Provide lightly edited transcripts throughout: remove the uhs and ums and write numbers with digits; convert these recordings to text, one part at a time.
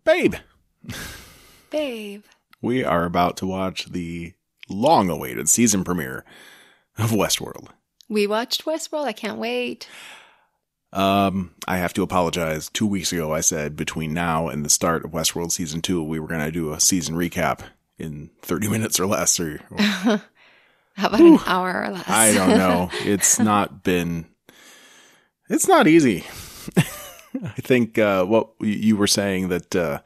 Babe! Babe. We are about to watch the long-awaited season premiere of Westworld. We watched Westworld. I can't wait. I have to apologize. 2 weeks ago, I said between now and the start of Westworld Season 2, we were going to do a season recap in 30 minutes or less. How about an hour or less? I don't know. It's not easy. I think what you were saying that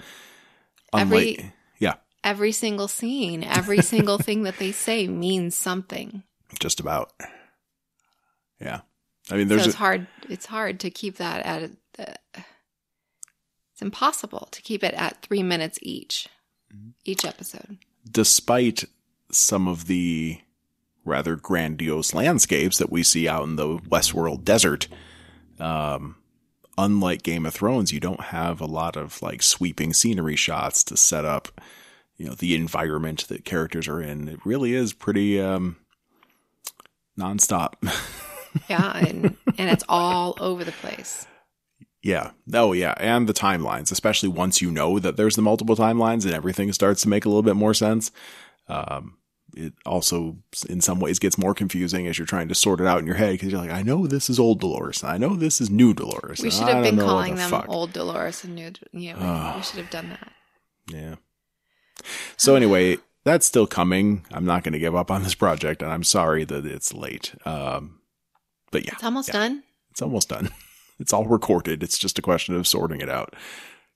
every single scene, every single thing that they say means something. Just about. Yeah. I mean, it's hard to keep that at it's impossible to keep it at 3 minutes each episode. Despite some of the rather grandiose landscapes that we see out in the Westworld desert, unlike Game of Thrones, you don't have a lot of like sweeping scenery shots to set up, the environment that characters are in. It really is pretty nonstop. Yeah, and it's all over the place. Yeah. Oh, yeah. And the timelines, especially once you know that there's the multiple timelines and everything starts to make a little bit more sense. It also, in some ways, gets more confusing as you're trying to sort it out in your head because you're like, I know this is old Dolores. I know this is new Dolores. We should have been calling them old Dolores and new. We should have done that. Yeah. So anyway, that's still coming. I'm not going to give up on this project, and I'm sorry that it's late. But yeah. It's almost done? It's almost done. It's all recorded. It's just a question of sorting it out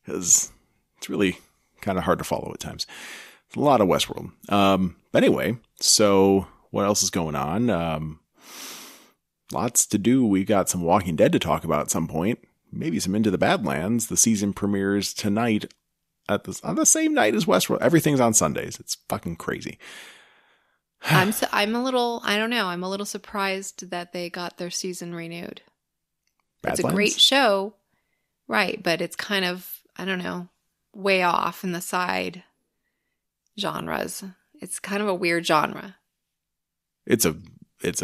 because it's really kind of hard to follow at times. It's a lot of Westworld. But anyway, so what else is going on? Lots to do. We got some Walking Dead to talk about at some point. Maybe some Into the Badlands. The season premieres tonight on the same night as Westworld. Everything's on Sundays. It's fucking crazy. I'm a little surprised that they got their season renewed. Badlands? It's a great show, right? But it's kind of, I don't know, way off in the side genres. It's kind of a weird genre. It's a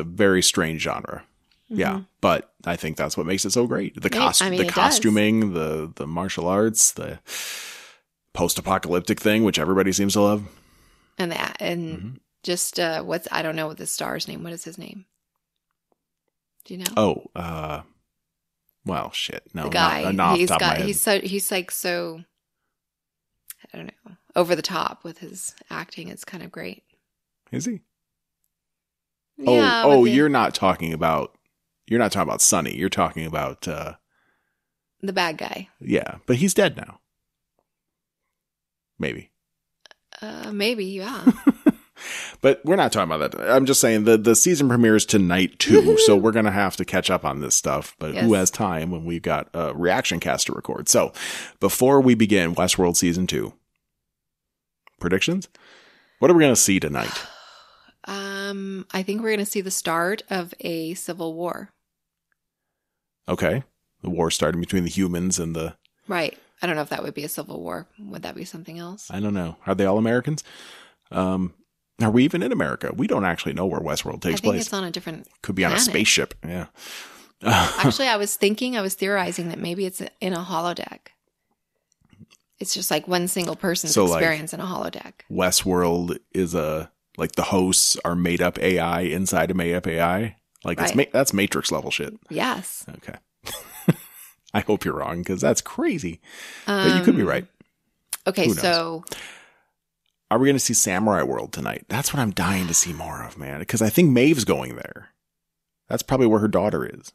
very strange genre. Mm-hmm. Yeah, but I think that's what makes it so great. The costuming, the martial arts, the post-apocalyptic thing, which everybody seems to love. And that, and mm-hmm. Just I don't know what the star's name. What is his name? Do you know? Oh, well, shit. No, the guy. Not he's like so, I don't know, over the top with his acting. It's kind of great. Is he? Yeah. You're not talking about Sonny. You're talking about the bad guy. Yeah, but he's dead now. Maybe. Maybe, yeah. But we're not talking about that. I'm just saying the season premieres tonight too, so we're going to have to catch up on this stuff. But Who has time when we've got a ReactionCast to record? So before we begin Westworld Season 2, predictions? What are we going to see tonight? I think we're going to see the start of a civil war. Okay. The war starting between the humans and the... Right. I don't know if that would be a civil war. Would that be something else? I don't know. Are they all Americans? Are we even in America? We don't actually know where Westworld takes place. It's on a different Could be planet. On a spaceship. Yeah. Actually, I was theorizing that maybe it's in a holodeck. It's just like one single person's experience in a holodeck. Westworld is the hosts are made up AI inside a made up AI. Like that's Matrix level shit. Yes. Okay. I hope you're wrong because that's crazy. But you could be right. Okay, so... Are we going to see Samurai World tonight? That's what I'm dying to see more of, man. Because I think Maeve's going there. That's probably where her daughter is.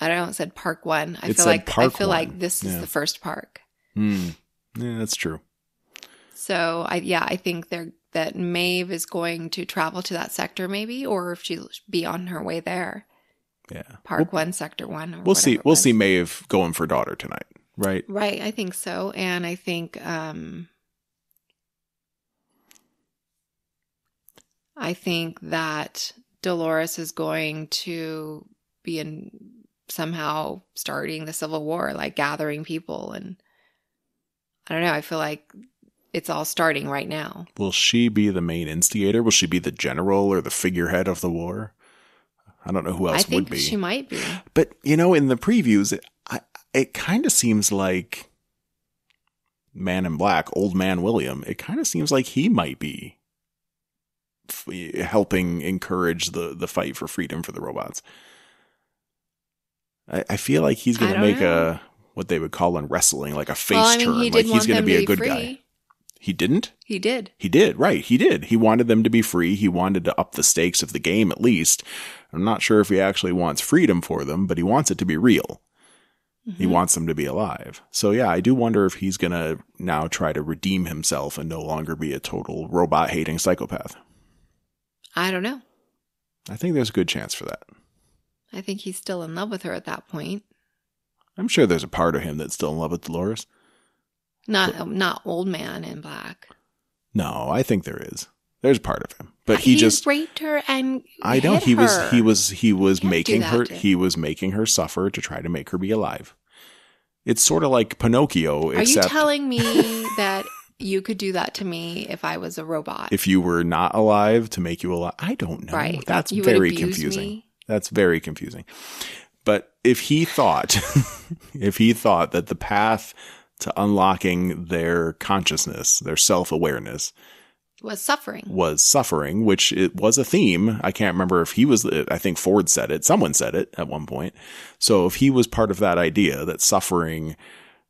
I don't know. It said Park 1. I feel like this is the first park. Yeah, that's true. So I think that Maeve is going to travel to that sector, maybe, or if she'll be on her way there. Yeah, Park 1, Sector 1. Or we'll see. We'll see Maeve going for daughter tonight, right? Right. I think so, and I think. I think that Dolores is going to be somehow starting the Civil War, like gathering people. And I don't know. I feel like it's all starting right now. Will she be the main instigator? Will she be the general or the figurehead of the war? I don't know who else would be. I think she might be. But, in the previews, it kind of seems like Man in Black, Old Man William, it kind of seems like he might be helping encourage the fight for freedom for the robots. I feel like he's going to make what they would call in wrestling, like a face turn. Like he's going to be a good guy. He didn't? He did. He did, right. He did. He wanted them to be free. He wanted to up the stakes of the game at least. I'm not sure if he actually wants freedom for them, but he wants it to be real. Mm-hmm. He wants them to be alive. So yeah, I do wonder if he's going to now try to redeem himself and no longer be a total robot-hating psychopath. I don't know. I think there's a good chance for that. I think he's still in love with her at that point. I'm sure there's a part of him that's still in love with Dolores. Not Old Man in Black. No, I think there is. There's part of him, but he just raped her and I know he was making her he was making her suffer to try to make her be alive. It's sort of like Pinocchio. Are you telling me that you could do that to me if I was a robot? If you were not alive to make you alive, I don't know. Right. That's you very confusing. Me? That's very confusing. But if he thought that the path to unlocking their consciousness, their self-awareness was suffering, which it was a theme. I can't remember if he was, I think Ford said it. Someone said it at one point. So if he was part of that idea that suffering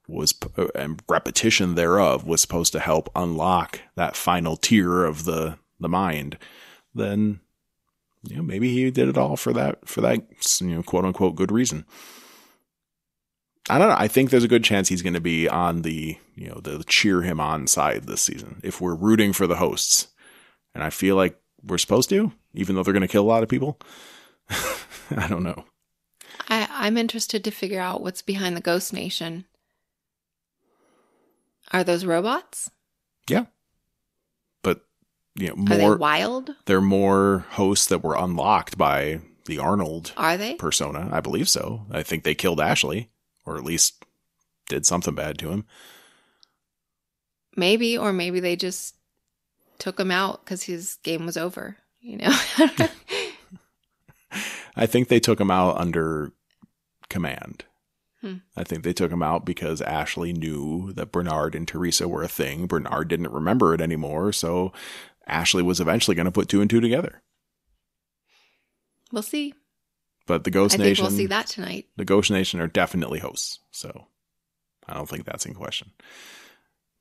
was, and repetition thereof was supposed to help unlock that final tier of the mind, then maybe he did it all for that, quote unquote good reason. I don't know. I think there's a good chance he's going to be on the cheer him on side this season. If we're rooting for the hosts, and I feel like we're supposed to, even though they're going to kill a lot of people. I don't know. I'm interested to figure out what's behind the Ghost Nation. Are those robots? Yeah. But, more. Are they wild? They're more hosts that were unlocked by the Arnold Are they? persona. I believe so. I think they killed Ashley. Or at least did something bad to him. Maybe, or maybe they just took him out because his game was over, I think they took him out under command. I think they took him out because Ashley knew that Bernard and Teresa were a thing. Bernard didn't remember it anymore, so Ashley was eventually going to put two and two together. We'll see. But the Ghost Nation... I think we'll see that tonight. The Ghost Nation are definitely hosts, so I don't think that's in question.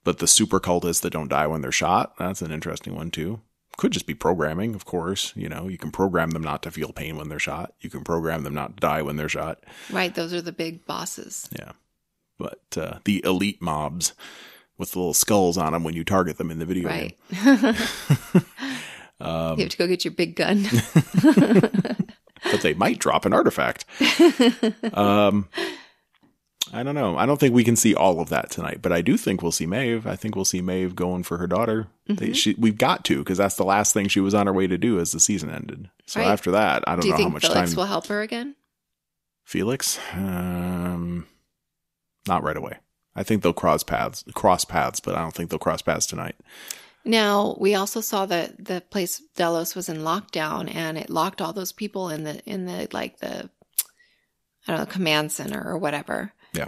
But the super cultists that don't die when they're shot, that's an interesting one too. Could just be programming, of course. You can program them not to feel pain when they're shot. You can program them not to die when they're shot. Right, those are the big bosses. Yeah. But the elite mobs with the little skulls on them when you target them in the video game. You have to go get your big gun. But they might drop an artifact. I don't know. I don't think we can see all of that tonight, but I do think we'll see Maeve. I think we'll see Maeve going for her daughter. Mm-hmm. We've got to, because that's the last thing she was on her way to do as the season ended. So after that, I don't know how much time. Do you think Felix will help her again? Felix? Not right away. I think they'll cross paths, but I don't think they'll cross paths tonight. Now, we also saw that the place Delos was in lockdown, and it locked all those people in the I don't know, command center or whatever. Yeah.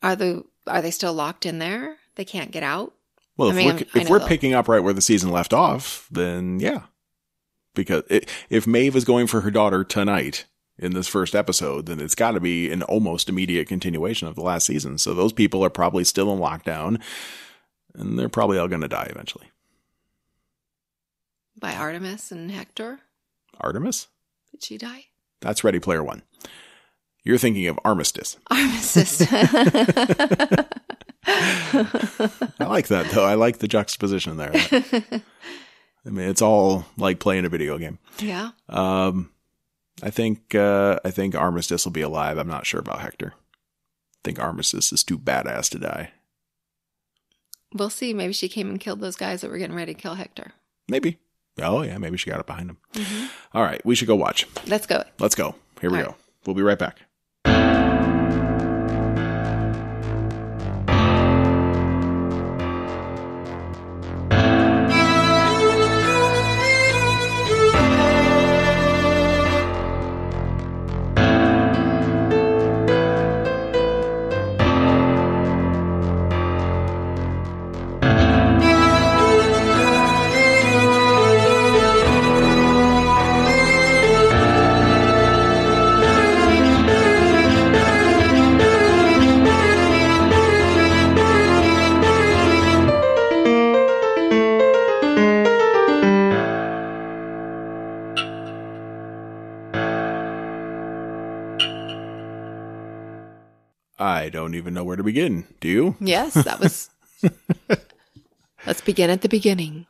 Are they still locked in there? They can't get out? Well, if we're picking up right where the season left off, then yeah. Because if Maeve is going for her daughter tonight in this first episode, then it's got to be an almost immediate continuation of the last season. So those people are probably still in lockdown. And they're probably all going to die eventually. By Artemis and Hector? Artemis? Did she die? That's Ready Player One. You're thinking of Armistice. Armistice. I like that, though. I like the juxtaposition there. I mean, it's all like playing a video game. Yeah. I think Armistice will be alive. I'm not sure about Hector. I think Armistice is too badass to die. We'll see. Maybe she came and killed those guys that were getting ready to kill Hector. Maybe. Oh, yeah. Maybe she got it behind him. Mm-hmm. All right. We should go watch. Let's go. Here we go. We'll be right back. I don't even know where to begin. Do you? Yes, that was... Let's begin at the beginning.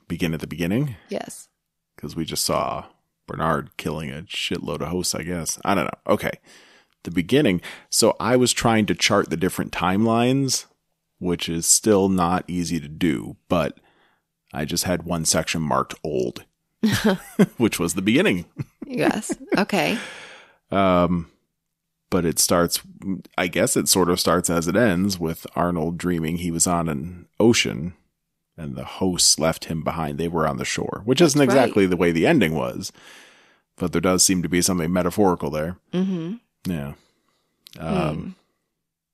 Begin at the beginning? Yes. Because we just saw Bernard killing a shitload of hosts, I guess. I don't know. Okay. The beginning. So I was trying to chart the different timelines, which is still not easy to do, but I just had one section marked old, which was the beginning. Yes. Okay. But it starts, I guess it sort of starts as it ends with Arnold dreaming he was on an ocean and the hosts left him behind. They were on the shore, which isn't exactly the way the ending was, but there does seem to be something metaphorical there. Mm-hmm. Yeah.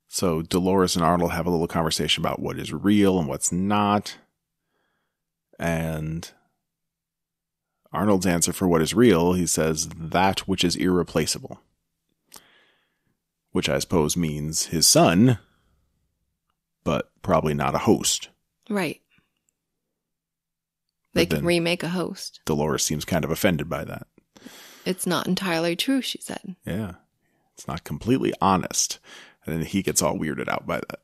So Dolores and Arnold have a little conversation about what is real and what's not. And Arnold's answer for what is real, he says, that which is irreplaceable. Which I suppose means his son, but probably not a host. Right. They can remake a host. Dolores seems kind of offended by that. It's not entirely true, she said. Yeah. It's not completely honest. And then he gets all weirded out by that.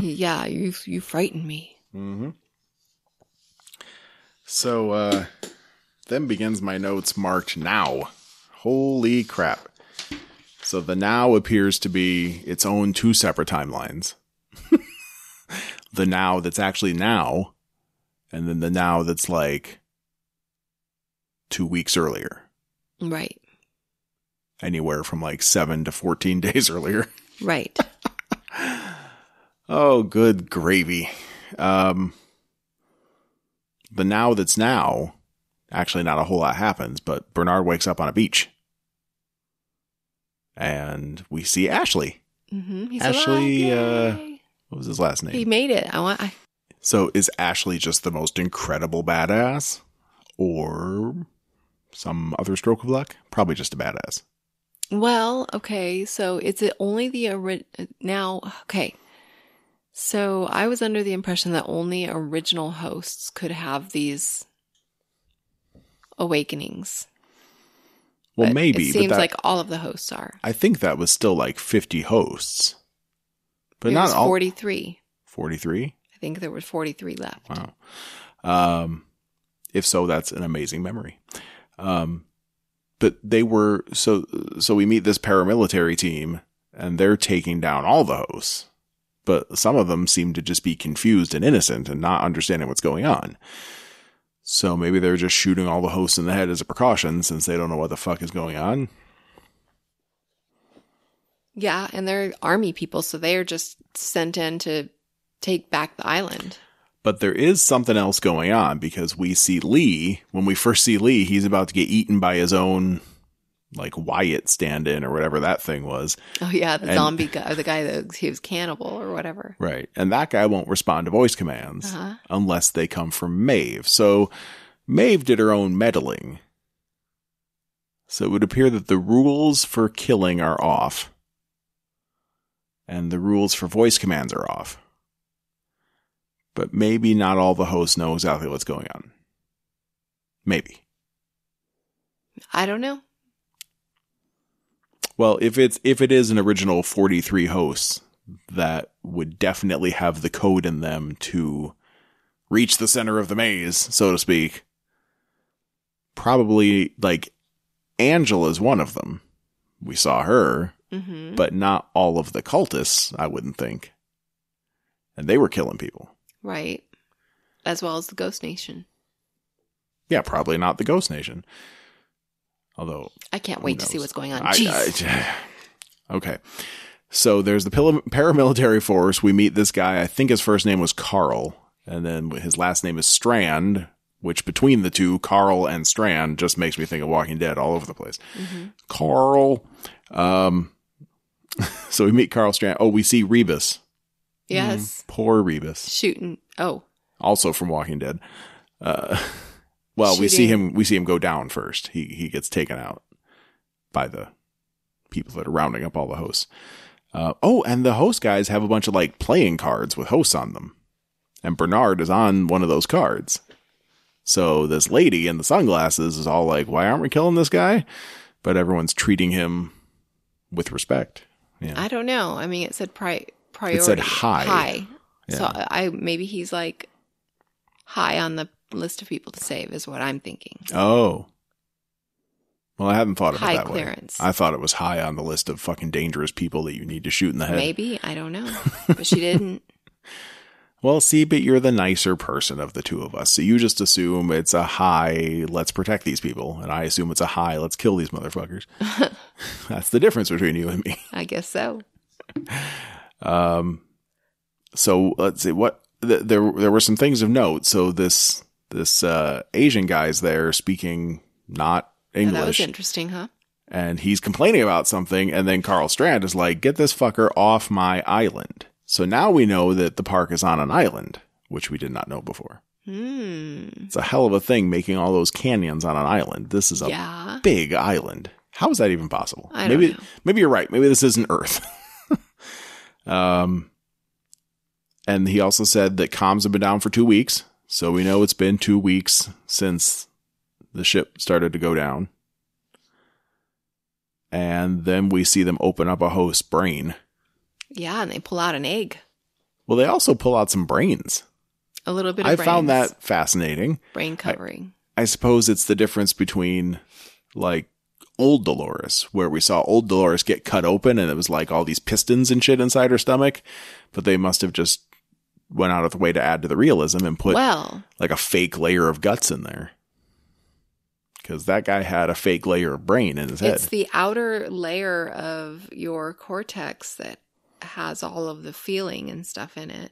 Yeah, you frighten me. Mm-hmm. So, then begins my notes marked now. Holy crap. So the now appears to be its own two separate timelines. The now that's actually now, and then the now that's like 2 weeks earlier. Right. Anywhere from like 7 to 14 days earlier. Right. Oh, good gravy. The now that's now, actually not a whole lot happens, but Bernard wakes up on a beach. And we see Ashley. Mm-hmm. He's Ashley, alive. What was his last name? He made it. So is Ashley just the most incredible badass? Or some other stroke of luck? Probably just a badass. Well, okay. So it's only the now. Okay. So I was under the impression that only original hosts could have these awakenings. Well, but maybe. It seems like all of the hosts are. I think that was still like 50 hosts. But it not was all. 43. 43? I think there were 43 left. Wow. If so, that's an amazing memory. But they were, so we meet this paramilitary team and they're taking down all the hosts. But some of them seem to just be confused and innocent and not understanding what's going on. So maybe they're just shooting all the hosts in the head as a precaution since they don't know what the fuck is going on. Yeah, and they're army people, so they are just sent in to take back the island. But there is something else going on because we see Lee. When we first see Lee, he's about to get eaten by his own, like, Wyatt stand-in or whatever that thing was. Oh, yeah, the zombie guy, the guy that he was cannibal or whatever. Right. And that guy won't respond to voice commands unless they come from Maeve. So Maeve did her own meddling. So it would appear that the rules for killing are off. And the rules for voice commands are off. But maybe not all the hosts know exactly what's going on. Maybe. I don't know. Well, if it is an original 43 hosts, that would definitely have the code in them to reach the center of the maze, so to speak. Probably, like, Angela's one of them. We saw her, but not all of the cultists, I wouldn't think. And they were killing people. Right. As well as the Ghost Nation. Yeah, probably not the Ghost Nation. Although I can't wait to see what's going on. Jeez. Okay. So there's the paramilitary force. We meet this guy. I think his first name was Carl. And then his last name is Strand, which between the two, Carl and Strand, just makes me think of Walking Dead all over the place. Carl. So we meet Carl Strand. Oh, we see Rebus. Yes. Poor Rebus. Shooting. Oh. Also from Walking Dead. Well, we see him go down first. He gets taken out by the people that are rounding up all the hosts. And the host guys have a bunch of like playing cards with hosts on them. And Bernard is on one of those cards. So this lady in the sunglasses is all like, why aren't we killing this guy? But everyone's treating him with respect. Yeah. I don't know. I mean, it said priority. It said high. Yeah. So maybe he's like high on the list of people to save is what I'm thinking. Oh. Well, I hadn't thought of it High that clearance. way. I thought it was high on the list of fucking dangerous people that you need to shoot in the head. Maybe. I don't know. But she didn't. Well, see, but you're the nicer person of the two of us. So you just assume it's a high, let's protect these people. And I assume it's a high, let's kill these motherfuckers. That's the difference between you and me. I guess so. So let's see what there were some things of note. So this Asian guy's there speaking not English. Yeah, that was interesting, huh? And he's complaining about something. And then Carl Strand is like, get this fucker off my island. So now we know that the park is on an island, which we did not know before. It's a hell of a thing making all those canyons on an island. This is a big island. How is that even possible? I don't know. Maybe you're right. Maybe this isn't Earth. And he also said that comms have been down for 2 weeks. So we know it's been 2 weeks since the ship started to go down. And then we see them open up a host's brain. Yeah, and they pull out an egg. Well, they also pull out some brains. A little bit of brains. I found that fascinating. Brain covering. I suppose it's the difference between, like, old Dolores, where we saw old Dolores get cut open and it was like all these pistons and shit inside her stomach. But they must have just went out of the way to add to the realism and put, like, a fake layer of guts in there. Because that guy had a fake layer of brain in his head. It's the outer layer of your cortex that has all of the feeling and stuff in it.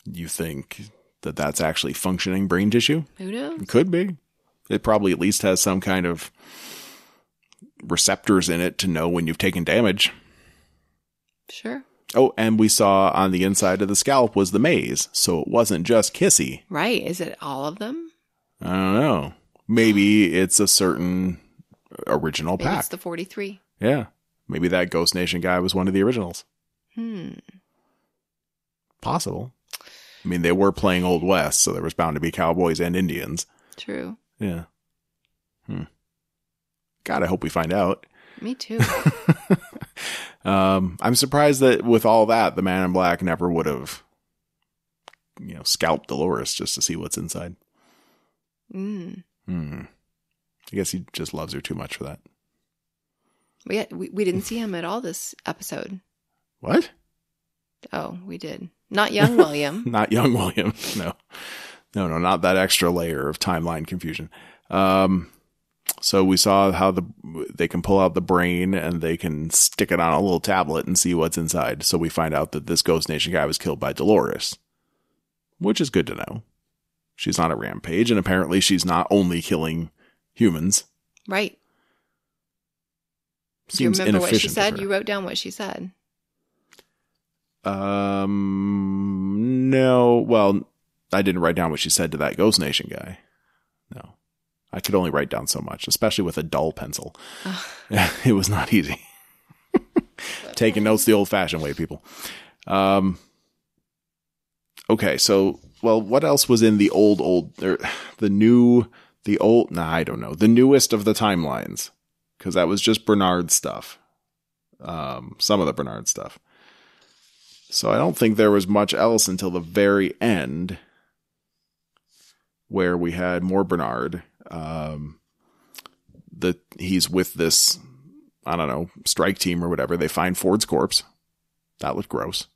You think that that's actually functioning brain tissue? Who knows? It could be. It probably at least has some kind of receptors in it to know when you've taken damage. Sure. Oh, and we saw on the inside of the scalp was the maze, so it wasn't just Kissy. Right. Is it all of them? I don't know. Maybe it's a certain original Maybe pack. it's the 43. Yeah. Maybe that Ghost Nation guy was one of the originals. Possible. I mean, they were playing Old West, so there was bound to be cowboys and Indians. True. Yeah. God, I hope we find out. Me too. I'm surprised that with all that, the Man in Black never would have, scalped Dolores just to see what's inside. I guess he just loves her too much for that. We didn't see him at all this episode. What? Oh, we did. Not young William. Not young William. No, not that extra layer of timeline confusion. So we saw how they can pull out the brain and they can stick it on a little tablet and see what's inside. So we find out that this Ghost Nation guy was killed by Dolores, which is good to know. She's on a rampage, and apparently she's not only killing humans. Right. Seems Do you remember what she inefficient said? You wrote down what she said. No. Well, I didn't write down what she said to that Ghost Nation guy. No. I could only write down so much, especially with a dull pencil. It was not easy. Taking notes the old-fashioned way, people. Okay, so, well, what else was in the the newest of the timelines? Because that was just Bernard's stuff. Some of the Bernard stuff. So I don't think there was much else until the very end where we had more Bernard. He's with this, I don't know, strike team or whatever. They find Ford's corpse. That looked gross.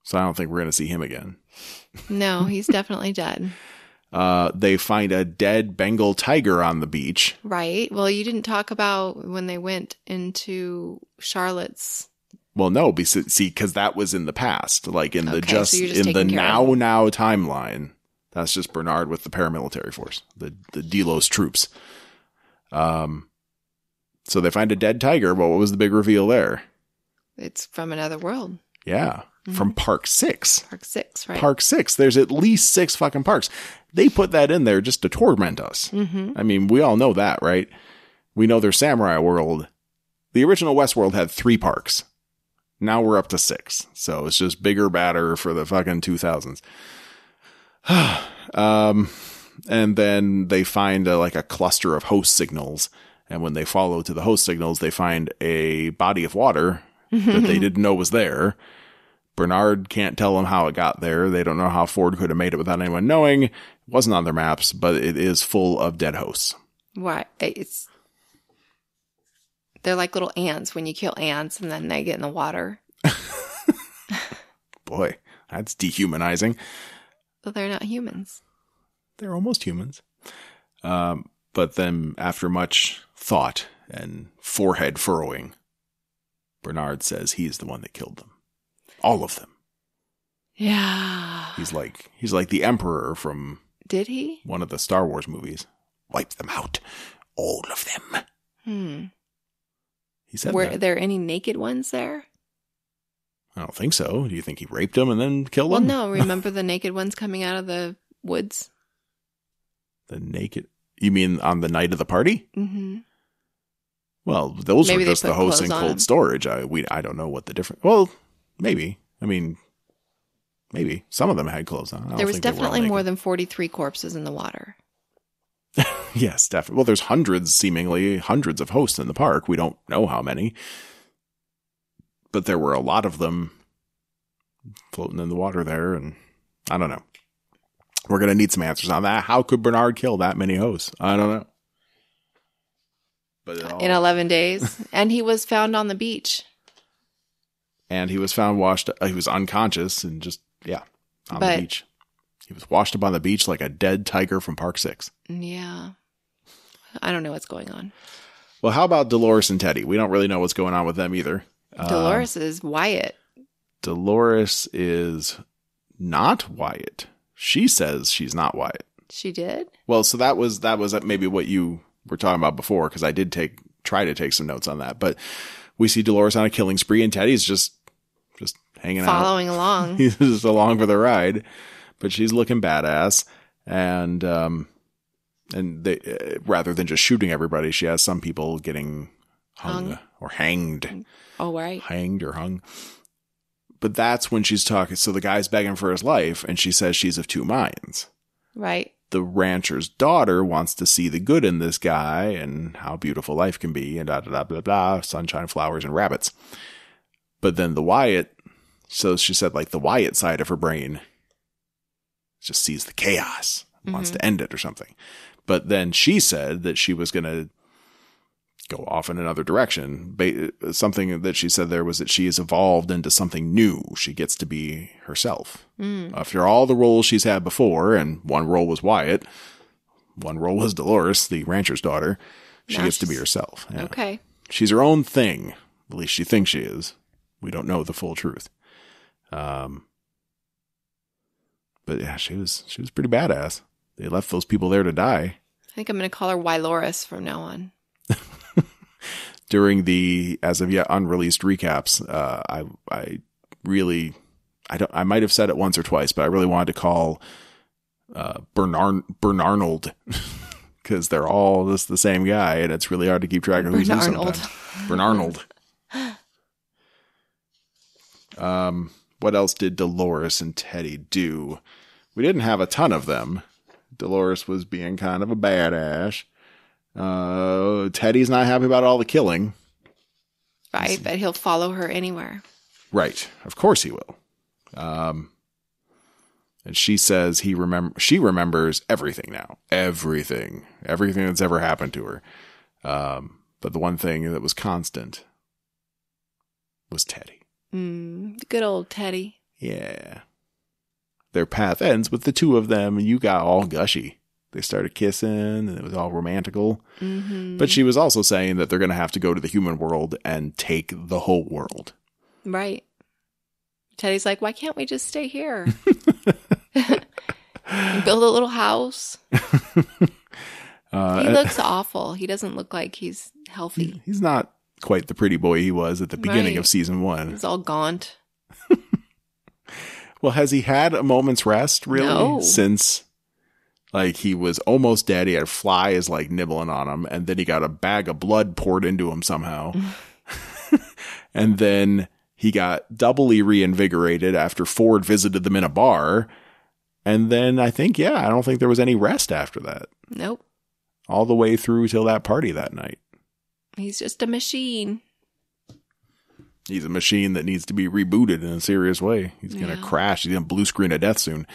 So I don't think we're going to see him again. No, he's definitely dead. They find a dead Bengal tiger on the beach. Right. Well, you didn't talk about when they went into Charlotte's. Well, no, because that was in the past, like in the in the now timeline. That's just Bernard with the paramilitary force, the Delos troops. So they find a dead tiger. Well, what was the big reveal there? It's from another world. Yeah. From Park 6. Park 6, right. Park 6. There's at least 6 fucking parks. They put that in there just to torment us. I mean, we all know that, right? We know there's Samurai World. The original Westworld had 3 parks. Now we're up to 6. So it's just bigger, badder for the fucking 2000s. And then they find a cluster of host signals. And when they follow to the host signals, they find a body of water that they didn't know was there. Bernard can't tell them how it got there. They don't know how Ford could have made it without anyone knowing. It wasn't on their maps, but it is full of dead hosts. Right. They're like little ants when you kill ants and then they get in the water. Boy, that's dehumanizing. But they're not humans. They're almost humans. But then after much thought and forehead furrowing, Bernard says he's the one that killed them. All of them. Yeah. He's like the Emperor from... Did he? One of the Star Wars movies. Wipe them out. All of them. He said Were that. there any naked ones there? I don't think so. Do you think he raped them and then killed Well, them? no. Remember the naked ones coming out of the woods? The naked... You mean on the night of the party? Mm-hmm. Well, those Maybe were just they the put hosts in clothes on cold them. storage. I don't know what the difference... Well, maybe. I mean, maybe. Some of them had clothes on. There was definitely more than 43 corpses in the water. Yes, definitely. Well, there's seemingly hundreds of hosts in the park. We don't know how many. But there were a lot of them floating in the water there, and I don't know. We're going to need some answers on that. How could Bernard kill that many hosts? I don't know. But in 11 days. And he was found on the beach. And he was found he was unconscious and just, on the beach. He was washed up on the beach like a dead tiger from Park 6. Yeah. I don't know what's going on. Well, how about Dolores and Teddy? We don't really know what's going on with them either. Dolores is Wyatt. Dolores is not Wyatt. She says she's not Wyatt. She did? Well, so that was maybe what you were talking about before, because I did try to take some notes on that. But we see Dolores on a killing spree, and Teddy's just hanging Following along. He's just along for the ride. But she's looking badass, and they rather than just shooting everybody, she has some people getting hung. Or hanged. Oh, right. Hanged or hung. But that's when she's talking. So the guy's begging for his life, and she says she's of two minds. Right. The rancher's daughter wants to see the good in this guy and how beautiful life can be, and blah, sunshine, flowers, and rabbits. But then the Wyatt, so she said like the Wyatt side of her brain just sees the chaos, wants to end it or something. But then she said that she was going to go off in another direction. Something that she said there was that she has evolved into something new. She gets to be herself. After all the roles she's had before, and one role was Wyatt, one role was Dolores, the rancher's daughter, she gets to be herself. Yeah. Okay. She's her own thing. At least she thinks she is. We don't know the full truth. But yeah, she was pretty badass. They left those people there to die. I think I'm going to call her Wyloris from now on. During the as of yet unreleased recaps, I might have said it once or twice, but I really wanted to call Bernarnold because they're all just the same guy, and it's really hard to keep track of who's who sometimes. Bernarnold. What else did Dolores and Teddy do? We didn't have a ton of them. Dolores was being kind of a badass. Teddy's not happy about all the killing. Right, but he'll follow her anywhere. Right. Of course he will. And she says she remembers everything now. Everything that's ever happened to her. But the one thing that was constant was Teddy. Good old Teddy. Yeah. Their path ends with the two of them, and you got all gushy. They started kissing, and it was all romantical. But she was also saying that they're going to have to go to the human world and take the whole world. Right. Teddy's like, why can't we just stay here? Build a little house. He looks awful. He doesn't look like he's healthy. He's not quite the pretty boy he was at the beginning of season 1. He's all gaunt. Well, has he had a moment's rest, really? No. Since, like, he was almost dead. He had flies, like, nibbling on him. And then he got a bag of blood poured into him somehow. And then he got doubly reinvigorated after Ford visited them in a bar. And then I think, I don't think there was any rest after that. Nope. All the way through till that party that night. He's just a machine. He's a machine that needs to be rebooted in a serious way. He's going to crash. He's going to blue screen to death soon.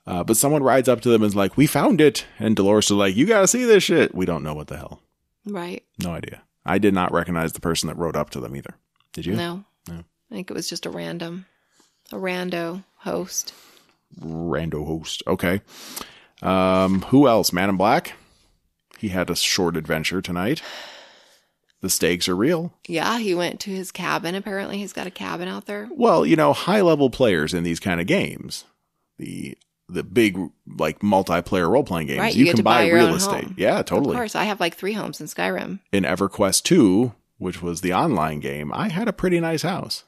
But someone rides up to them and is like, we found it. And Dolores is like, you got to see this shit. We don't know what the hell. Right. No idea. I did not recognize the person that rode up to them either. Did you? No. I think it was just a rando host. Rando host. Okay. Who else? Man in Black? He had a short adventure tonight. The stakes are real. Yeah, he went to his cabin. Apparently, he's got a cabin out there. Well, high-level players in these kind of games, the big, like, multiplayer role-playing games, right, you can buy real estate. Home. Yeah, totally. Of course, I have like 3 homes in Skyrim. In EverQuest 2, which was the online game, I had a pretty nice house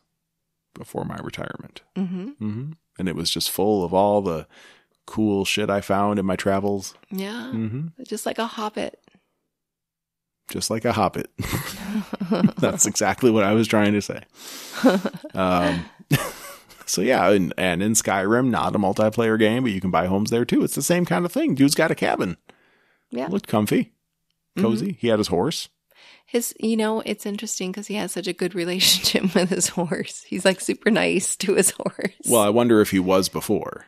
before my retirement. And it was just full of all the cool shit I found in my travels. Yeah, just like a hobbit. Just like a hobbit. That's exactly what I was trying to say. So yeah, and in Skyrim, not a multiplayer game, but you can buy homes there too. It's the same kind of thing. Dude's got a cabin. Yeah. Looked comfy. Cozy. He had his horse. It's interesting because he has such a good relationship with his horse. He's like super nice to his horse. Well, I wonder if he was before.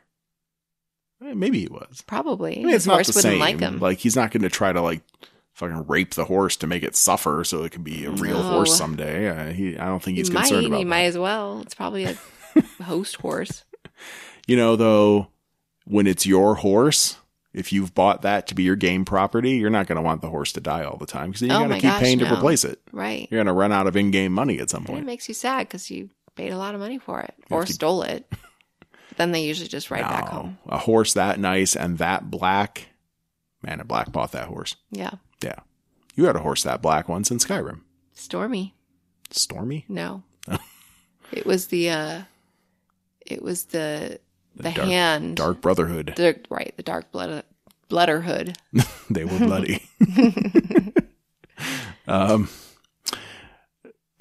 Maybe he was. Probably. I mean, his it's not horse the wouldn't same. like him. Like, he's not going to try to, like, fucking rape the horse to make it suffer so it can be a real horse someday. I don't think he's concerned about that. He might as well. It's probably a host horse. Though, when it's your horse, if you've bought that to be your game property, you're not going to want the horse to die all the time because then you got to keep paying to replace it. Right. You're going to run out of in-game money at some point. And it makes you sad because you paid a lot of money for it or stole it. Then they usually just ride back home. A horse that nice and that black. Man in Black bought that horse. Yeah. Yeah. You had a horse that black once in Skyrim. Stormy. Stormy? No. It was the hand. Dark Brotherhood. The Dark Blooderhood. They were bloody.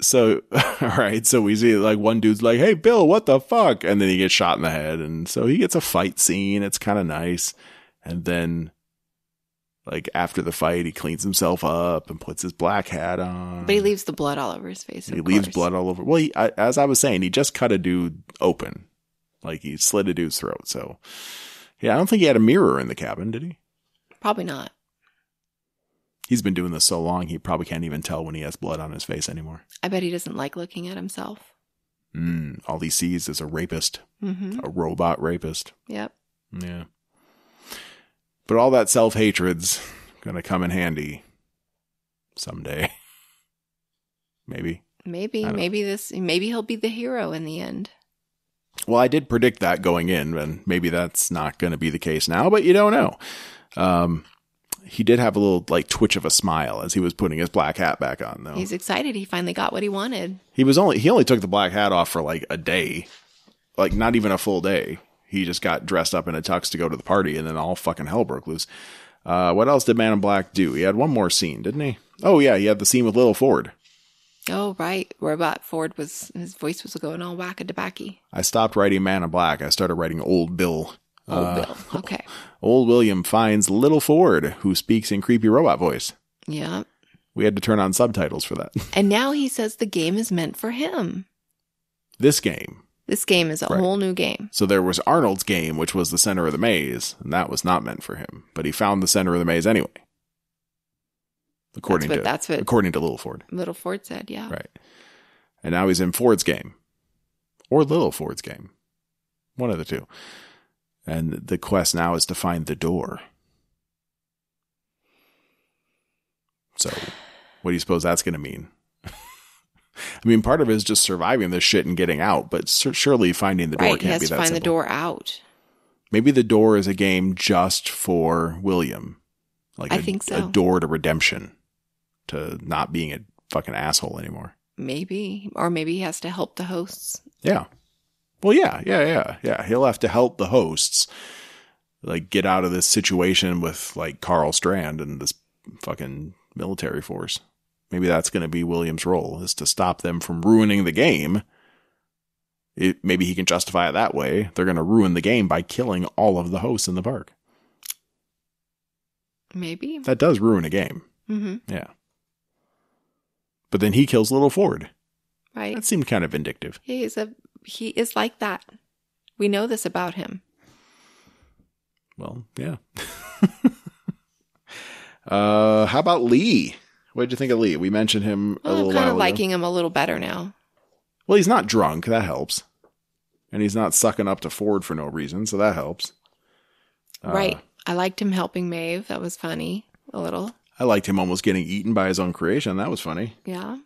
So, all right. So we see like one dude's like, hey, Bill, what the fuck? And then he gets shot in the head. And so he gets a fight scene. It's kind of nice. And then like after the fight, he cleans himself up and puts his black hat on. But he leaves the blood all over his face. He leaves blood all over. Well, as I was saying, he just cut a dude open. Like he slit a dude's throat. So yeah, I don't think he had a mirror in the cabin, did he? Probably not. He's been doing this so long, he probably can't even tell when he has blood on his face anymore. I bet he doesn't like looking at himself. All he sees is a rapist. Mm-hmm. A robot rapist. Yep. Yeah. But all that self-hatred's going to come in handy someday. Maybe. Maybe he'll be the hero in the end. Well, I did predict that going in, and maybe that's not going to be the case now, but you don't know. He did have a little like twitch of a smile as he was putting his black hat back on, though. He's excited. He finally got what he wanted. He only took the black hat off for like a day, like not even a full day. He just got dressed up in a tux to go to the party, and then all fucking hell broke loose. What else did Man in Black do? He had one more scene, didn't he? Oh yeah, he had the scene with Little Ford. Oh right, Robot Ford his voice was going all wacka-dabacky. I stopped writing Man in Black. I started writing Old Bill. Bill. Okay. Old William finds Little Ford, who speaks in creepy robot voice. Yeah. We had to turn on subtitles for that. And now he says the game is meant for him. This game. This game is a whole new game. So there was Arnold's game, which was the center of the maze, and that was not meant for him. But he found the center of the maze anyway. According to Little Ford. Little Ford said, yeah. Right. And now he's in Ford's game. Or Little Ford's game. One of the two. And the quest now is to find the door. So, what do you suppose that's going to mean? I mean, part of it is just surviving this shit and getting out, but surely finding the door can't be that simple. Right, he has to find the door out. Maybe the door is a game just for William. Like I think so. A door to redemption. To not being a fucking asshole anymore. Maybe. Or maybe he has to help the hosts. Yeah. Well, yeah. He'll have to help the hosts, like, get out of this situation with, like, Carl Strand and this fucking military force. Maybe that's going to be William's role, is to stop them from ruining the game. Maybe he can justify it that way. They're going to ruin the game by killing all of the hosts in the park. Maybe. That does ruin a game. Mm-hmm. Yeah. But then he kills little Ford. Right. That seemed kind of vindictive. He is like that. We know this about him. Well, yeah. How about Lee? What did you think of Lee? We mentioned him a little while ago. I'm kind of liking him a little better now. Well, he's not drunk. That helps. And he's not sucking up to Ford for no reason, so that helps. Right. I liked him helping Maeve. That was funny. A little. I liked him almost getting eaten by his own creation. That was funny. Yeah.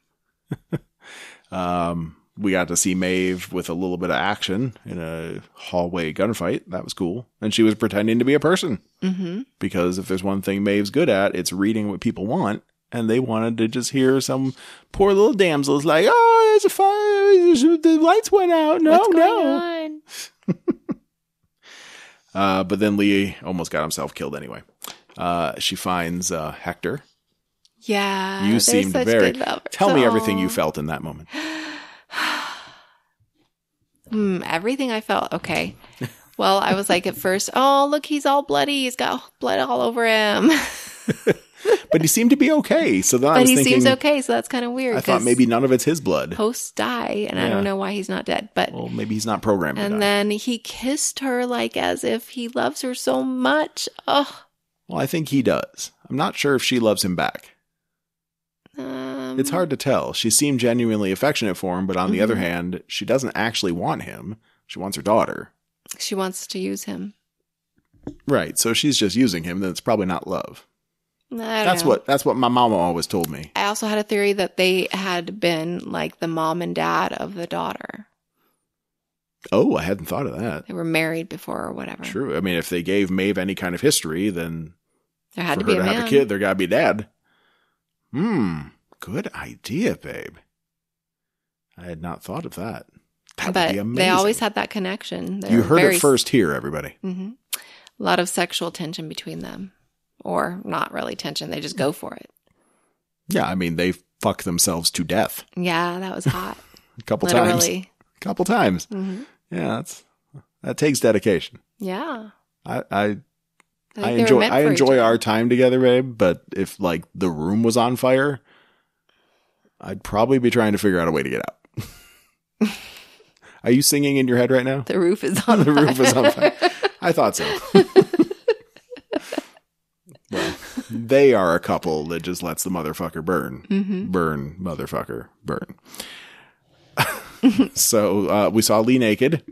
We got to see Maeve with a little bit of action in a hallway gunfight. That was cool. And she was pretending to be a person. Mm-hmm. Because if there's one thing Maeve's good at, it's reading what people want. And they wanted to just hear some poor little damsels like, oh, there's a fire. The lights went out. No, What's going on? But then Lee almost got himself killed anyway. She finds Hector. Yeah. You seemed very... Tell me everything you felt in that moment. Everything I felt. Okay. Well, I was like at first, oh, look, he's all bloody. He's got blood all over him. But he seemed to be okay. So then I was thinking... But he seems okay, so that's kind of weird. I thought maybe none of it's his blood. Hosts die, and I don't know why he's not dead. But well, maybe he's not programmed to die. And then he kissed her like as if he loves her so much. Oh. Well, I think he does. I'm not sure if she loves him back. It's hard to tell. She seemed genuinely affectionate for him, but on the other hand, she doesn't actually want him. She wants her daughter. She wants to use him. Right. So she's just using him. Then it's probably not love. That's know. That's what my mama always told me. I also had a theory that they had been like the mom and dad of the daughter. Oh, I hadn't thought of that. They were married before or whatever. True. I mean, if they gave Maeve any kind of history, then there had for to be her a to man. have a kid, there got to be a dad. Good idea, babe. I had not thought of that. That would be amazing. They always had that connection. You heard it first here, everybody. Mm-hmm. A lot of sexual tension between them. Or not really tension. They just go for it. Yeah, I mean, they fuck themselves to death. Yeah, that was hot. A couple times. Mm-hmm. Yeah, that takes dedication. Yeah. I enjoy our time together, babe, but if like the room was on fire, I'd probably be trying to figure out a way to get out. Are you singing in your head right now? The roof is on fire. The roof is on fire. I thought so. Well, they are a couple that just lets the motherfucker burn. Mm-hmm. Burn, motherfucker, burn. So we saw Lee naked.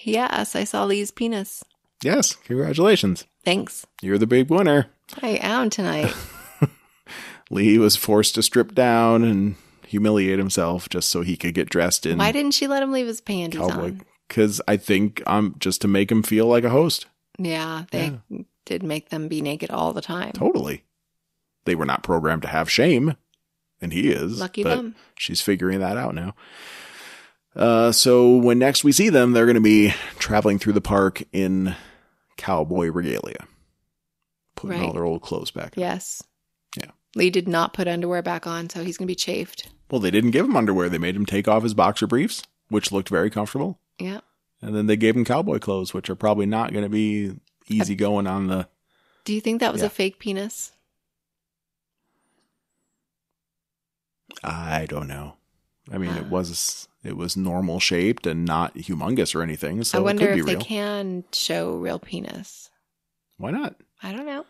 Yes, I saw Lee's penis. Yes, congratulations. Thanks. You're the big winner. I am tonight. Lee was forced to strip down and humiliate himself just so he could get dressed in. Why didn't she let him leave his panties on? Because I think just to make him feel like a host. Yeah, they did make them be naked all the time. Totally. They were not programmed to have shame, and he is. Lucky them. She's figuring that out now. So when next we see them, they're going to be traveling through the park in cowboy regalia. Putting all their old clothes back. Yes. Yeah. Lee did not put underwear back on, so he's going to be chafed. Well, they didn't give him underwear. They made him take off his boxer briefs, which looked very comfortable. Yeah. And then they gave him cowboy clothes, which are probably not going to be easy going on the... Do you think that was a fake penis? I don't know. I mean, it was normal shaped and not humongous or anything, so I wonder it could if be real. They can show real penis. Why not? I don't know.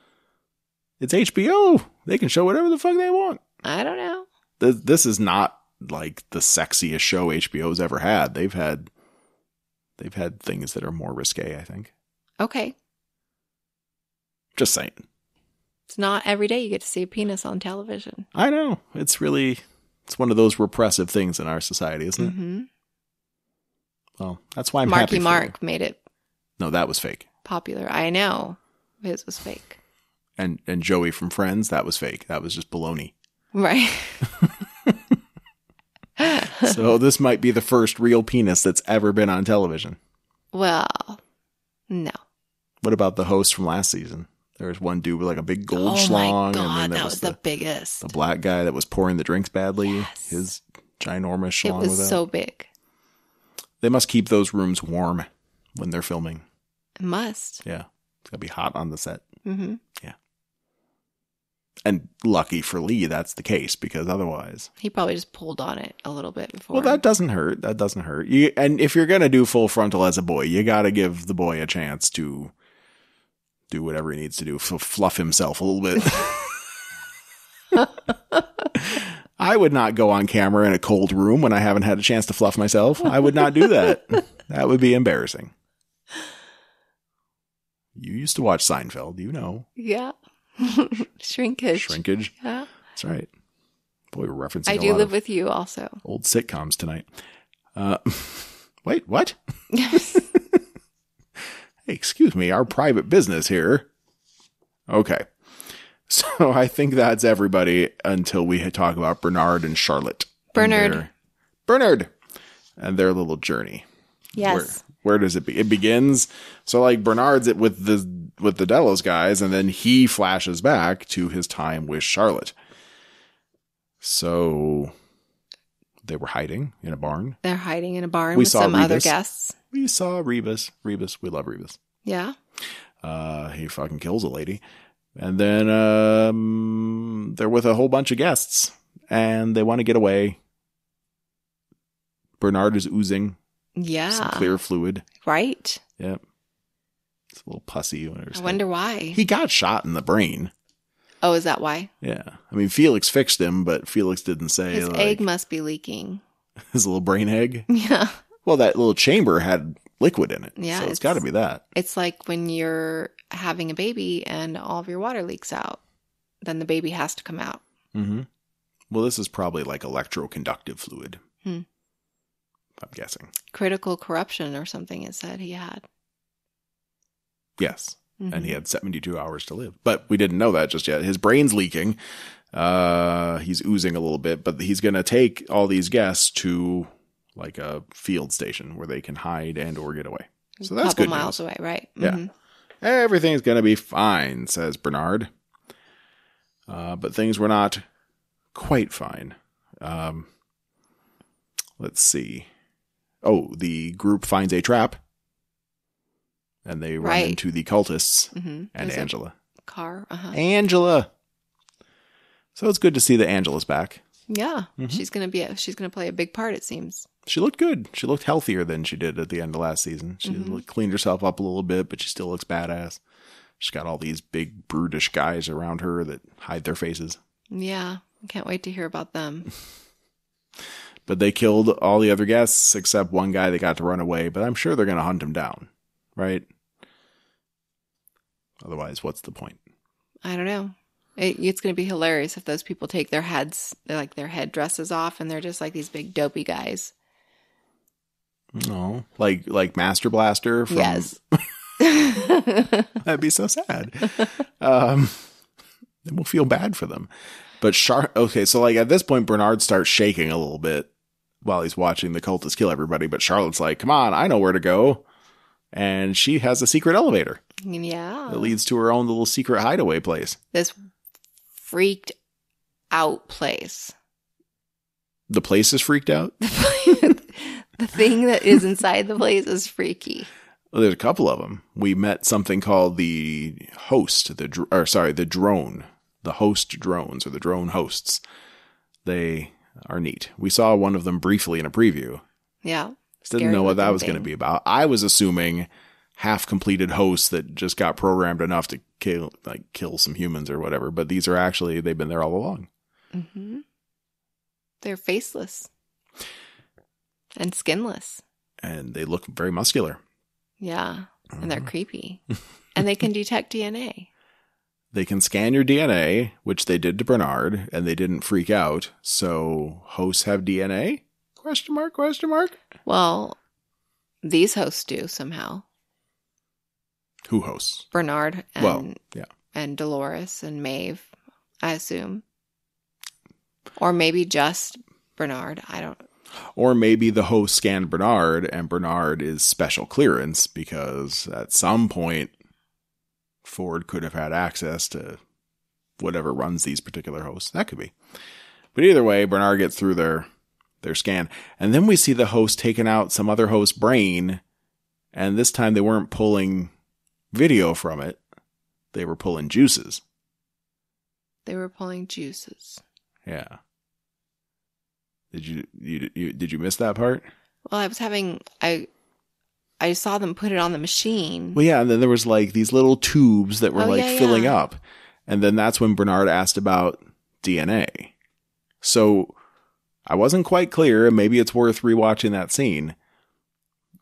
It's HBO. They can show whatever the fuck they want. I don't know. This is not like the sexiest show HBO's ever had. They've had things that are more risque, I think. Okay. Just saying. It's not every day you get to see a penis on television. I know. It's one of those repressive things in our society, isn't it? Mm-hmm. Well, that's why I'm happy for Mark you. made it. No, that was fake. Popular. I know. His was fake. And Joey from Friends, that was fake. That was just baloney. Right. So this might be the first real penis that's ever been on television. Well, no. What about the host from last season? There was one dude with like a big gold schlong. Oh my God, and then that was the biggest. The black guy that was pouring the drinks badly. Yes. His ginormous schlong. It was so big. They must keep those rooms warm when they're filming. It must. Yeah. It's going to be hot on the set. Mm-hmm. Yeah. And lucky for Lee, that's the case, because otherwise... He probably just pulled on it a little bit before. Well, that doesn't hurt. That doesn't hurt. And if you're going to do full frontal as a boy, you got to give the boy a chance to do whatever he needs to do. Fluff himself a little bit. I would not go on camera in a cold room when I haven't had a chance to fluff myself. I would not do that. That would be embarrassing. You used to watch Seinfeld, you know. Yeah. Shrinkage. Yeah. That's right. Boy, we're referencing I do live with you also. Old sitcoms tonight. Wait, what? Hey, excuse me, our private business here. Okay. So I think that's everybody until we talk about Bernard and Charlotte. Bernard. And their little journey. Yes. Where does it be? It begins. So like Bernard's with the Delos guys, and then he flashes back to his time with Charlotte. So they were hiding in a barn. They're hiding in a barn with some other guests. We saw Rebus. We love Rebus. Yeah. He fucking kills a lady. And then they're with a whole bunch of guests, and they want to get away. Bernard is oozing. Yeah. Some clear fluid. Right. Yep. It's a little pussy. I wonder why. He got shot in the brain. Oh, is that why? Yeah. I mean, Felix fixed him, but Felix didn't say. His egg must be leaking. His little brain egg? Yeah. Well, that little chamber had liquid in it. Yeah. So it's got to be that. It's like when you're having a baby and all of your water leaks out. Then the baby has to come out. Mm-hmm. Well, this is probably like electroconductive fluid. I'm guessing. Critical corruption or something it said he had. Yes. Mm-hmm. And he had 72 hours to live. But we didn't know that just yet. His brain's leaking. He's oozing a little bit. But he's going to take all these guests to like a field station where they can hide and or get away. So that's good. A couple miles away, right? Mm-hmm. Yeah. Everything's going to be fine, says Bernard. But things were not quite fine. Let's see. Oh, the group finds a trap. And they run into the cultists and there's Angela. Car. Angela. So it's good to see that Angela's back. Yeah. Mm-hmm. She's gonna play a big part, it seems. She looked good. She looked healthier than she did at the end of last season. She cleaned herself up a little bit, but she still looks badass. She's got all these big brutish guys around her that hide their faces. Yeah. I can't wait to hear about them. But they killed all the other guests except one guy that got to run away, but I'm sure they're going to hunt him down. Right? Otherwise, what's the point? I don't know. It's going to be hilarious if those people take their head dresses off and they're just like these big dopey guys. No, like Master Blaster from... Yes. That'd be so sad. Then we'll feel bad for them. But okay, so like at this point, Bernard starts shaking a little bit while he's watching the cultists kill everybody. But Charlotte's like, come on, I know where to go. And she has a secret elevator. Yeah. That leads to her own little secret hideaway place. This freaked out place. The place is freaked out? The thing that is inside the place is freaky. Well, there's a couple of them. We met something called the host, the drone. The host drones, or the drone hosts. They are neat. We saw one of them briefly in a preview. Yeah. Didn't know what that was going to be about. I was assuming half-completed hosts that just got programmed enough to kill some humans or whatever. But these are actually, they've been there all along. Mm-hmm. They're faceless. And skinless. And they look very muscular. Yeah. And they're creepy. And they can detect DNA. They can scan your DNA, which they did to Bernard, and they didn't freak out. So hosts have DNA? Question mark? Well, these hosts do somehow. Who hosts? Bernard and, yeah. And Dolores and Maeve, I assume. Or maybe just Bernard. I don't. Or maybe the host scanned Bernard and Bernard is special clearance because at some point Ford could have had access to whatever runs these particular hosts. That could be. But either way, Bernard gets through their scan. And then we see the host taking out some other host's brain. And this time they weren't pulling video from it. They were pulling juices. They were pulling juices. Yeah. Did you miss that part? Well, I saw them put it on the machine. Well, yeah, and then there was like these little tubes that were filling yeah. up. And then that's when Bernard asked about DNA. So I wasn't quite clear. Maybe it's worth rewatching that scene.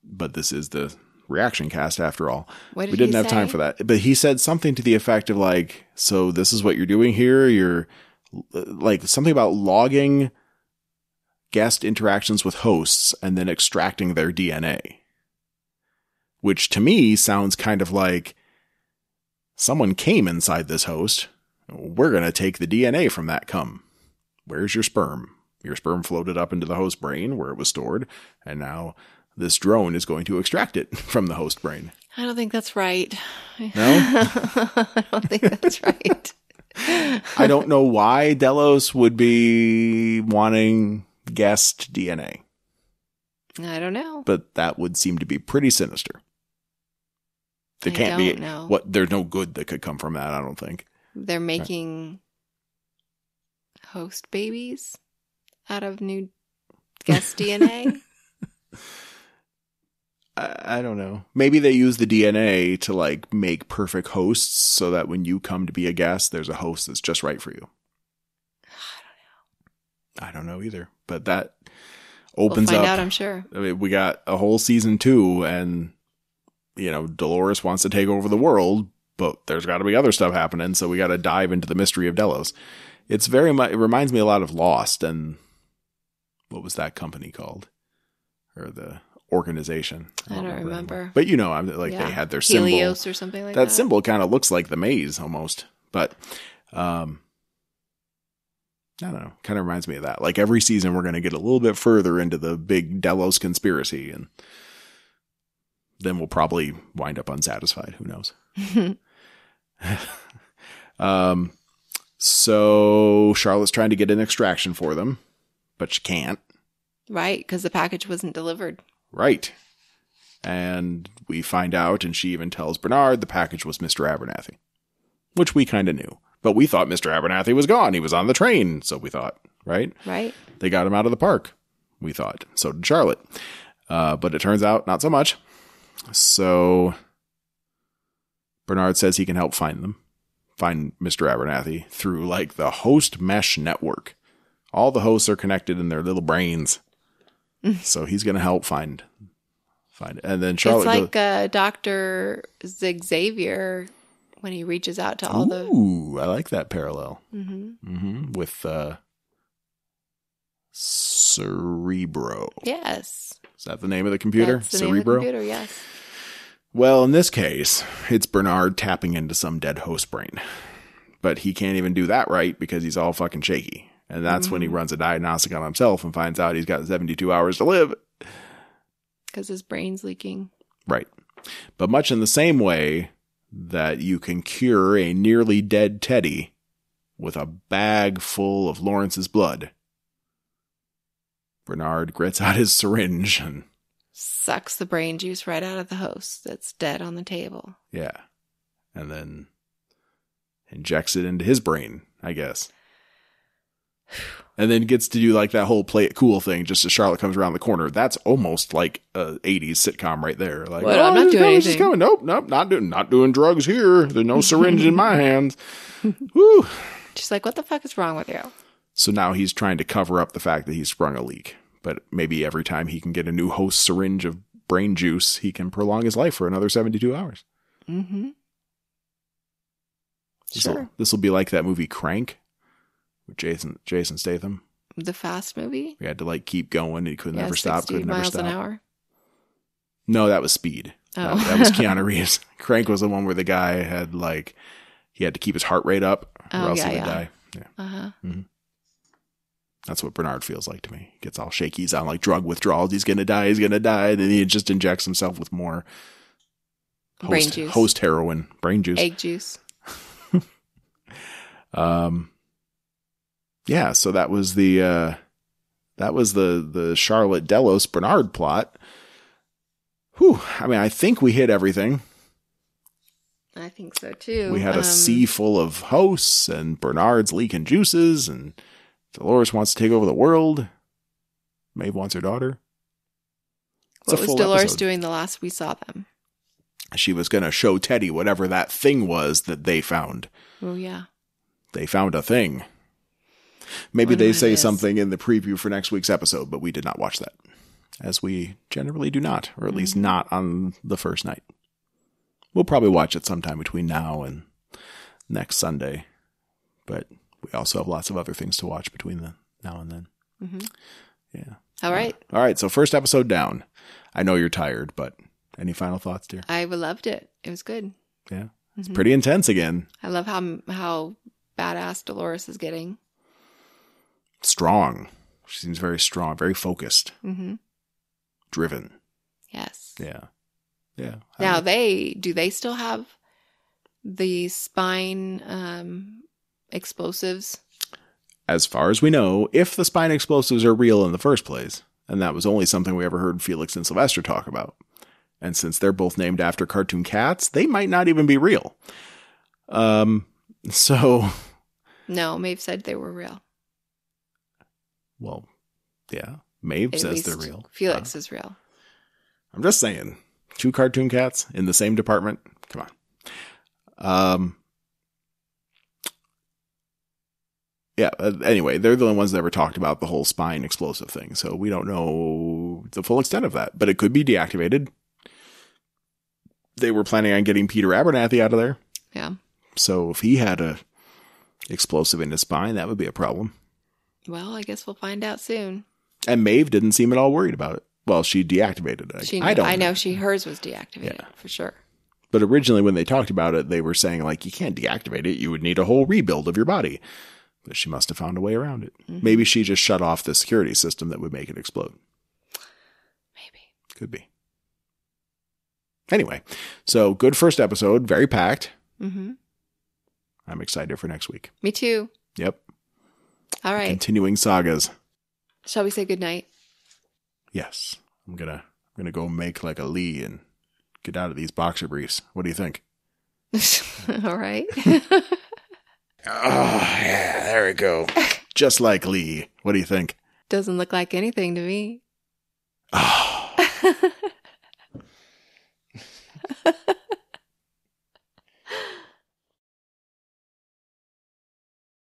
But this is the reaction cast after all. What did we didn't he have say? time for that. But he said something to the effect of like, so this is what you're doing here. You're like something about logging guest interactions with hosts and then extracting their DNA. Which to me sounds kind of like someone came inside this host. We're going to take the DNA from that cum. Where's your sperm? Your sperm floated up into the host brain where it was stored. And now this drone is going to extract it from the host brain. I don't think that's right. No? I don't think that's right. I don't know why Delos would be wanting guest DNA. I don't know. But that would seem to be pretty sinister. There can't be there's no good that could come from that, I don't think. They're making host babies out of new guest DNA. I don't know. Maybe they use the DNA to like make perfect hosts so that when you come to be a guest, there's a host that's just right for you. I don't know either. But that opens we'll find up. out, I'm sure. I mean, we got a whole season 2 and Dolores wants to take over the world, but there's got to be other stuff happening. So we got to dive into the mystery of Delos. It's very much, it reminds me a lot of Lost and what was that company called? Or the organization. I don't remember. But they had their symbol. Helios or something like that. That symbol kind of looks like the maze almost. But, I don't know. Kind of reminds me of that. Like every season we're going to get a little bit further into the big Delos conspiracy and then we'll probably wind up unsatisfied. Who knows? So Charlotte's trying to get an extraction for them, but she can't. Right, because the package wasn't delivered. Right. And we find out, and she even tells Bernard the package was Mr. Abernathy, which we kind of knew. But we thought Mr. Abernathy was gone. He was on the train, so we thought, right? Right. They got him out of the park, we thought. So did Charlotte. But it turns out not so much. So Bernard says he can help find Mr. Abernathy through like the host mesh network. All the hosts are connected in their little brains. So he's going to help find it. And then Charlotte it's like Dr. Xavier when he reaches out to all the... Ooh, I like that parallel. Mm-hmm. Mm-hmm. With Cerebro. Yes. Is that the name of the computer? That's the name of the computer, yes. Well, in this case, it's Bernard tapping into some dead host brain. But he can't even do that right because he's all fucking shaky. And that's when he runs a diagnostic on himself and finds out he's got 72 hours to live. Because his brain's leaking. Right. But much in the same way that you can cure a nearly dead Teddy with a bag full of Lawrence's blood, Bernard grits out his syringe and sucks the brain juice right out of the host that's dead on the table. Yeah. And then injects it into his brain, I guess. And then gets to do like that whole play it cool thing just as Charlotte comes around the corner. That's almost like a 80s sitcom right there. Like, well, I'm not doing anything. Coming. Nope, not doing drugs here. There's no syringe in my hands. Woo. She's like, what the fuck is wrong with you? So now he's trying to cover up the fact that he's sprung a leak. But maybe every time he can get a new host syringe of brain juice, he can prolong his life for another 72 hours. Mm-hmm. Sure. This will be like that movie Crank with Jason Statham. The Fast movie? He had to like keep going. He could never stop. 60 miles an hour? No, that was Speed. Oh. That was Keanu Reeves. Crank was the one where the guy had like, he had to keep his heart rate up or else he would die. Yeah. Uh-huh. Mm-hmm. That's what Bernard feels like to me. He gets all shaky. He's on like drug withdrawals. He's going to die. And then he just injects himself with more brain juice. Host heroin. Brain juice. Egg juice. Yeah, so that was the Charlotte Delos Bernard plot. Whew. I mean, I think we hit everything. I think so too. We had a sea full of hosts, and Bernard's leaking juices, and Dolores wants to take over the world. Maeve wants her daughter. What was Dolores doing the last we saw them? She was going to show Teddy whatever that thing was that they found. Oh, yeah. They found a thing. Maybe they say something in the preview for next week's episode, but we did not watch that. As we generally do not, or at least not on the first night. We'll probably watch it sometime between now and next Sunday. But we also have lots of other things to watch between now and then. Mm-hmm. Yeah. All right. All right. So first episode down. I know you're tired, but any final thoughts, dear? I loved it. It was good. Yeah. It's pretty intense again. I love how badass Dolores is getting. Strong. She seems very strong, very focused. Mm-hmm. Driven. Yes. Yeah. Yeah. Now do they still have the spine explosives? As far as we know, if the spine explosives are real in the first place, and that was only something we ever heard Felix and Sylvester talk about, and since they're both named after cartoon cats, they might not even be real. So. No, Maeve said they were real. Well, yeah. Maeve says they're real. Felix is real. I'm just saying. 2 cartoon cats in the same department. Come on. Yeah. Anyway, they're the only ones that ever talked about the whole spine explosive thing. So we don't know the full extent of that. But it could be deactivated. They were planning on getting Peter Abernathy out of there. Yeah. So if he had a explosive in his spine, that would be a problem. Well, I guess we'll find out soon. And Maeve didn't seem at all worried about it. Well, she deactivated it. I know hers was deactivated, for sure. But originally when they talked about it, they were saying, like, you can't deactivate it. You would need a whole rebuild of your body. But she must have found a way around it. Mm-hmm. Maybe she just shut off the security system that would make it explode. Maybe. Could be. Anyway, so good first episode. Very packed. Mm-hmm. I'm excited for next week. Me too. Yep. All right. Continuing sagas. Shall we say goodnight? Yes. I'm gonna go make like a Lee and get out of these boxer briefs. What do you think? All right. Oh, yeah, there we go. Just like Lee. What do you think? Doesn't look like anything to me. Oh.